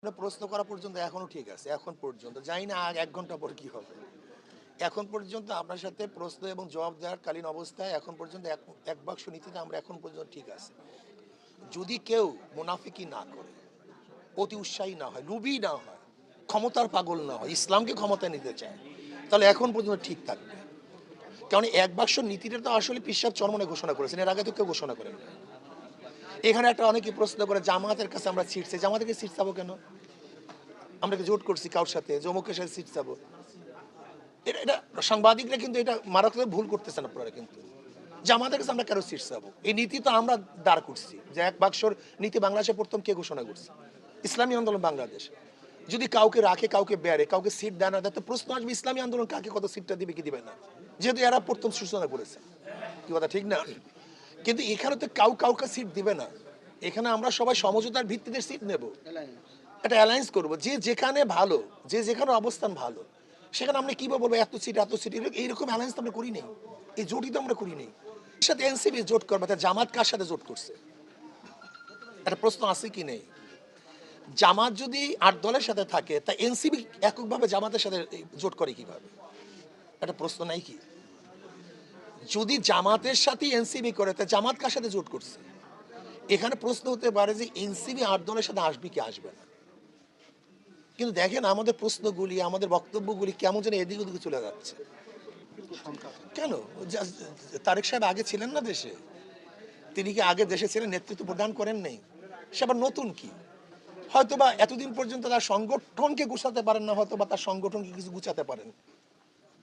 প্রশ্ন করা পর্যন্ত এখনো ঠিক আছে। এখন পর্যন্ত জানি না ১ ঘন্টা পর কি হবে। এখন পর্যন্ত আপনার সাথে প্রশ্ন এবং জবাব দেওয়ার কালীন অবস্থায় এখন পর্যন্ত এক বাক্স নীতিতে আমরা এখন পর্যন্ত ঠিক আছে। যদি কেউ মুনাফিকি না করে, অতি উৎসাহী না হয়, লুবি না হয়, ক্ষমতার পাগল না হয়, ইসলামকে ক্ষমতায় নিতে চায়, তাহলে এখন পর্যন্ত ঠিক থাকবে। কারণ এক বাক্স নীতিটা তো আসলে পীর সাহেব চরমনে ঘোষণা করেছেন, এর আগে তো কেউ ঘোষণা করেন না। এখানে একটা অনেকে প্রশ্ন করে জামাতের কাছে আমরা সিট চাই, জামাতের কাছে সিট চাবো কেন? আমরা কি জোট করছি কারোর সাথে জমুকের সাথে সিট চাবো? এটা সাংবাদিকরা কিন্তু এটা মারাত্মক ভুল করতেছেন আপনারা, কিন্তু জামাতের কাছে আমরা কেন সিট চাবো? এই নীতি তো আমরা দাঁড় করছি, যে এক বাক্সর নীতি বাংলাদেশে প্রথম কে ঘোষণা করছে? ইসলামী আন্দোলন বাংলাদেশ। যদি কাউকে রাখে, কাউকে বেড়ে, কাউকে সিট দেয় না দেয়, তো প্রশ্ন আসবে ইসলামী আন্দোলন কাকে কত সিটটা দিবে কি দিবে না, যেহেতু এরা প্রথম সূচনা করেছে। কি কথা ঠিক না? কিন্তু এখানে তো কাউকে সিট দিবে না। এখানে আমরা সবাই সমঝোতার ভিত্তিতে সিট নেব, একটা অ্যালায়েন্স করবো, যে যেখানে ভালো, যে যেখানে অবস্থান ভালো, সেখানে আমরা কিভাবে বলবো এত সিট এইরকম অ্যালায়েন্স তো আমরা করি নেই, এই জোটই তো আমরা করি নেই। সাথে এনসিপি জোট করবে, তা জামাত কার সাথে জোট করছে? একটা প্রশ্ন আছে কি নেই? জামাত যদি ৮ দলের সাথে থাকে, তা এনসিপি এককভাবে জামাতের সাথে জোট করে কিভাবে? একটা প্রশ্ন নাই কি? যদি জামাতের সাথে এনসিপি করে, তা জামাত কার সাথে জোট করছে? এখানে প্রশ্ন হতে পারে যে এনসিপি ৮ দলের সাথে আসবে কি আসবে না। কিন্তু দেখেন আমাদের প্রশ্নগুলি, আমাদের বক্তব্যগুলি কেমন যেন এদিক ওদিকে চলে যাচ্ছে কেন? তারেক সাহেব আগে ছিলেন না দেশে? তিনি কি আগে দেশে ছিলেন, নেতৃত্ব প্রদান করেন নেই? সে আবার নতুন কি? হয়তোবা এতদিন পর্যন্ত তার সংগঠনকে গুছাতে পারেন না, হয়তো বা তার সংগঠনকে কিছু গুছাতে পারেন,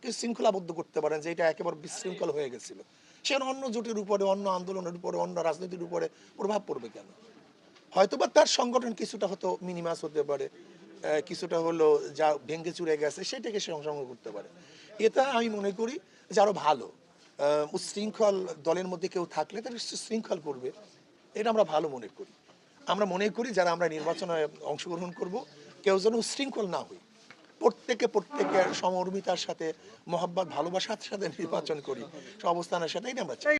কিছু শৃঙ্খলাবদ্ধ করতে পারেন, যে এটা একেবারে বিশৃঙ্খল হয়ে গেছিল। সেখানে অন্য জোটের উপরে, অন্য আন্দোলনের উপরে, অন্য রাজনীতির উপরে প্রভাব পড়বে কেন? হয়তোবা তার সংগঠন কিছুটা হয়তো মিনিমাস হতে পারে, কিছুটা হলো যা ভেঙে চুরে গেছে সেটাকে সে অংশগ্রহণ করতে পারে। এটা আমি মনে করি যে আরো ভালো উচ্ছৃঙ্খল দলের মধ্যে কেউ থাকলে তারা শৃঙ্খল করবে, এটা আমরা ভালো মনে করি। আমরা মনে করি যারা আমরা নির্বাচনে অংশগ্রহণ করব, কেউ যেন উচ্ছৃঙ্খল না হই, প্রত্যেকের সমর্মিতার সাথে, মহব্বত ভালোবাসার সাথে নির্বাচন করি, অবস্থানের সাথে, এটা আমরা চাই।